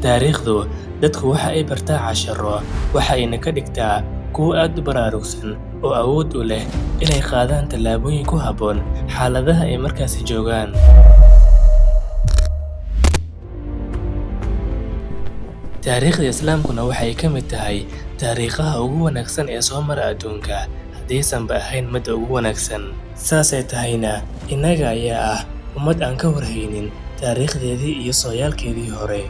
taariikhdu dadku waxa ay bartaa casharo waxa ayna ka dhigtaa kuwo aad u baraarugsan oo awood u leh inay qaadaan tallaabooyin ku habboon xaaladaha ay markaasi joogaan. taariikhda islaamkuna waxay ka mid tahay taariikhaha ugu wanaagsan ee soo mara adduunka haddaysanba ahayn midda ugu wanaagsan. saasay tahayna innaga ayaa ah ummad aan ka warhaynin taariikhdeedii iyo sooyaalkeedii hore.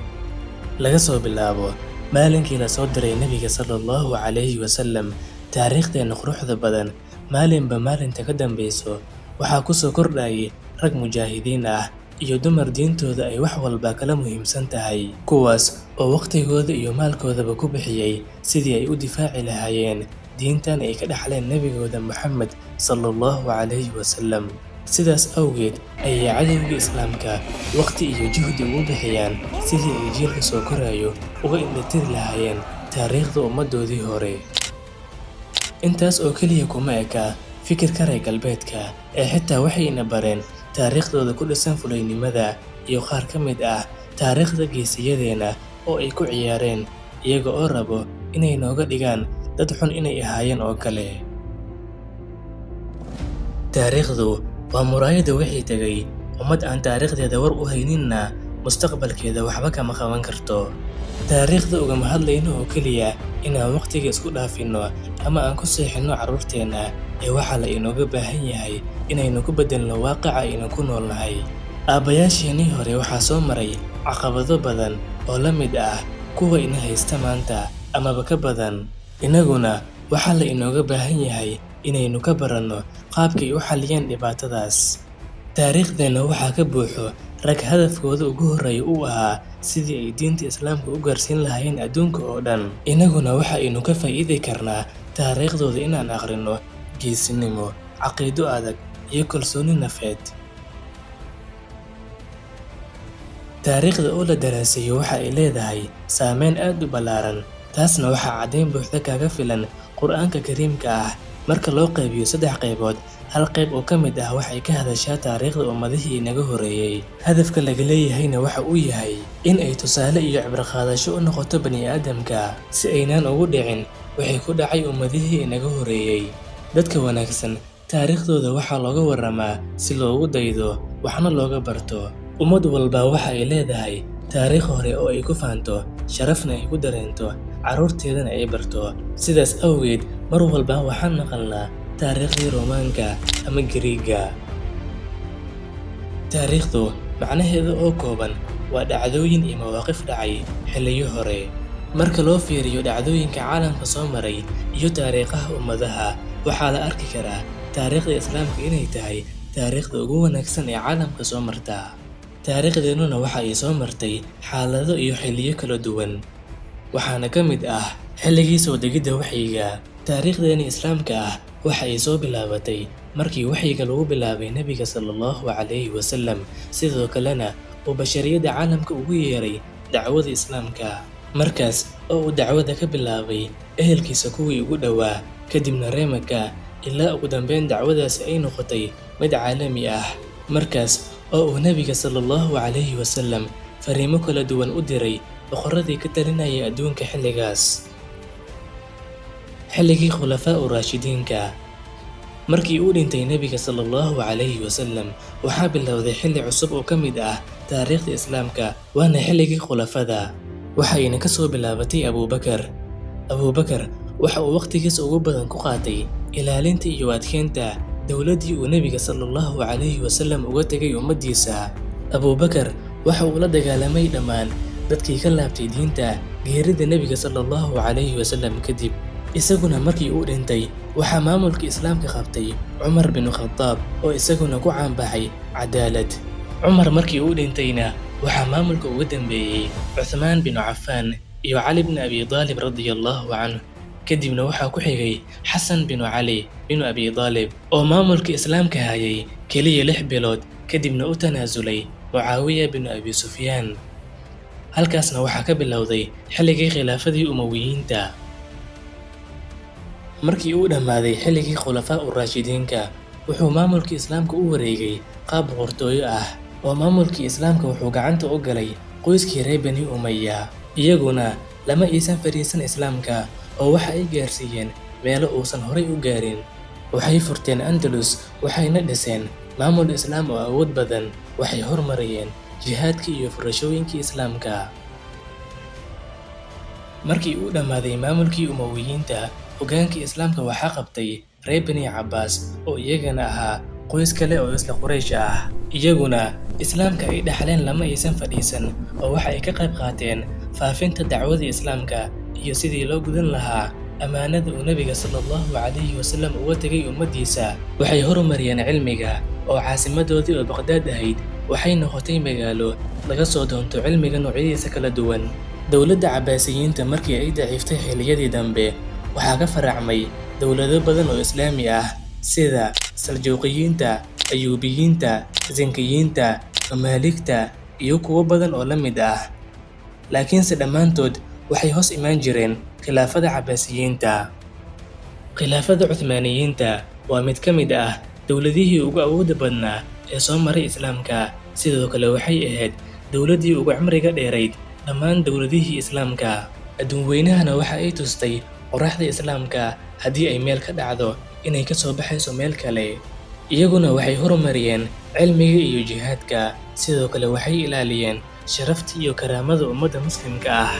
laga soo bilaabo maalinkii la soo diray nebiga sallallahu calayhi wasallam, taariikhdeenna quruxda badan maalinba maalinta ka dambayso waxaa ku soo kordhayay rag mujaahidiin ah iyo dumar diintooda ay wax walba kala muhiimsan tahay, kuwaas oo waqtigooda iyo maalkoodaba ku bixiyay sidii ay u difaaci lahaayeen diintan ay ka dhaxleen nebigooda Muxamed sallallahu calayhi wasallam. sidaas awgeed ayay cadowga islaamka waqti iyo juhdi ugu bixiyaan sidii ay jiilka soo korayo uga indhatiri lahaayeen taariikhda ummaddoodii hore. intaas oo keliya kuma eka fikirka reer galbeedka ee xitaa waxayna bareen taariikhdooda ku dhisan fulaynimada iyo qaar ka mid ah taariikhda geesiyadeena oo ay ku ciyaareen iyaga oo rabo inay nooga dhigaan dad xun inay ahaayeen oo kale. taariikhdu waa muraayadda wixii tegay. ummad aan taariikhdeeda war u hayninna mustaqbalkeeda waxba kama qaban karto. taariikhda ugama hadlayno oo keliya inaan waqtiga isku dhaafinno ama aan ku seexinno carruurteenna ee waxaa la inooga baahan yahay inaynu ku beddelno waaqica aynu ku noolnahay. aabbayaasheenii hore waxaa soo maray caqabado badan oo la mid ah kuwa ina haysta maanta amaba ka badan. innaguna waxaa la inooga baahan yahay inaynu ka baranno qaabkay u xalliyeen dhibaatadaas. taariikhdeenna waxaa ka buuxo rag hadafkooda ugu horreeya uu ahaa sidii ay diinta islaamka u gaarsiin lahaayeen adduunka oo dhan. innaguna waxa aynu ka faa'iidi karnaa taariikhdooda inaan aqrino geesinimo, caqiido adag iyo kalsooni nafeed. taariikhda oo la daraaseeyo waxa ay leedahay saameyn aad u ballaaran. taasna waxaa caddayn buuxda kaga filan qur'aanka kariimka ah. marka loo qaybiyo 3 qaybood, hal qayb oo ka mid ah waxay ka hadashaa taariikhda ummadihii inaga horreeyay. hadafka laga leeyahayna waxa uu yahay in ay tusaale iyo cibro qaadasho u noqoto bani'aadamka si aynaan ugu dhicin wixii ku dhacay ummadihii inaga horreeyay. dadka wanaagsan taariikhdooda waxaa looga warramaa si loogu daydo waxna looga barto. ummad walba waxa ay leedahay taariikh hore oo ay ku faanto, sharafna ay ku dareento, carruurteedana ay barto. sidaas awgeed mar walba waxaan maqalnaa taariikhdii Roomaanka ama Giriigga. taariikhdu macnaheeda oo kooban waa dhacdooyin iyo mawaaqif dhacay xilliyo hore. marka loo fiiriyo dhacdooyinka caalamka soo maray iyo taariikhaha ummadaha, waxaa la arki karaa taariikhda islaamka inay tahay taariikhda ugu wanaagsan ee caalamka soo marta. taariikhdeennuna waxa ay soo martay xaalado iyo xilliyo kala duwan, waxaana ka mid ah xilligii soo degidda waxyiga. taariikhdeena islaamka ah waxa ay soo bilaabatay markii waxyiga lagu bilaabay nebiga sallallahu calayhi wasallam, sidoo kalena uu bashariyadda caalamka ugu yeeray dacwada islaamka. markaas oo uu dacwada ka bilaabay ehelkiisa kuwii ugu dhowaa, kadibna reer Maka, ilaa ugu dambeyn dacwadaasi ay noqotay mid caalami ah. markaas oo uu nebiga sallallahu calayhi wasallam fariimo kala duwan u diray boqorradii ka talinayay adduunka xilligaas. xilligii khulafaa ur-raashidiinka, markii uu dhintay nebiga sallallahu calayhi wasallam, waxaa bilowday xilli cusub oo ka mid ah taariikhda islaamka, waana xilligii khulafada. waxayna ka soo bilaabatay Abuubakar. waxa uu waqtigiisa ugu badan ku qaatay ilaalinta iyo adkeynta dowladdii uu nebiga sallallahu calayhi wasallam uga tegay ummaddiisa. Abuubakar waxa uu la dagaalamay dhammaan dadkii ka laabtay diinta geerida nebiga sallallahu calayhi wasallam kadib. isaguna markii uu dhintay waxaa maamulka islaamka qabtay Cumar bin Khattab oo isaguna ku caanbaxay cadaalad. Cumar markii uu dhintayna waxaa maamulka uga dambeeyay Cuthmaan bin Affaan iyo Cali bin Abi Taalib radiyallahu canhu. kadibna waxaa ku xigay Xasan bin Cali bin Abi Taalib oo maamulka islaamka hayay keliya 6 bilood, kadibna u tanaasulay Mucaawiya bin Abi Sufyaan. halkaasna waxaa ka bilowday xilligii khilaafadii Umayyiyiinta. markii uu dhammaaday xilligii khulafaa ur-raashidiinka, wuxuu maamulka islaamka u wareegay qaab boqortooyo ah, oo maamulkii islaamka wuxuu gacanta u galay qoyskii reer Bani Umayya. Iyaguna lama aysan fariisan Islaamka oo waxa ay gaarsiiyeen meelo uusan horay u gaarin. Waxay furteen Andalus, waxayna dhiseen maamul Islaam oo awood badan. Waxay hormariyeen jihaadkii iyo furashooyinkii Islaamka. Markii uu dhammaaday maamulkii Umayyiyiinta, hogaankii Islaamka waxaa qabtay reer Bani Cabbaas oo iyagana ahaa qoys kale oo isla Quraysh ah. Iyaguna Islaamka ay dhaxleen lama aysan fadhiisan oo waxa ay ka qayb qaateen faafinta dacwada Islaamka iyo sidii loo gudan lahaa ammaanada uu Nabiga sallallahu calayhi wasallam uga tegay ummaddiisa. Waxay horumariyeen cilmiga oo caasimadoodii oo Baqdaad ahayd waxay noqotay magaalo laga soo doonto cilmiga noocyadiisa kala duwan. Dowladda Cabbaasiyiinta markii ay daciiftay xilliyadii dambe, waxaa ka faracmay dowlado badan oo Islaami ah sida Saljuuqiyiinta, Ayyuubiyiinta, Zinkiyiinta, Mamaaligta iyo kuwo badan oo la mid ah. Laakiinse dhammaantood waxay hoos imaan jireen khilaafada Cabbaasiyiinta. Khilaafada Cuthmaaniyiinta waa mid ka mid ah dowladihii ugu awoodda badnaa ee soo maray Islaamka. Sidoo kale waxay ahayd dowladdii ugu cimriga dheerayd dhammaan dowladihii Islaamka. Adduun weynahana waxa ay tustay qoraxda Islaamka haddii ay meel ka dhacdo inay ka soo baxayso meel kale. Iyaguna waxay horumariyeen cilmiga iyo jihaadka. Sidoo kale waxay ilaaliyeen sharafta iyo karaamada ummadda Muslimka ah.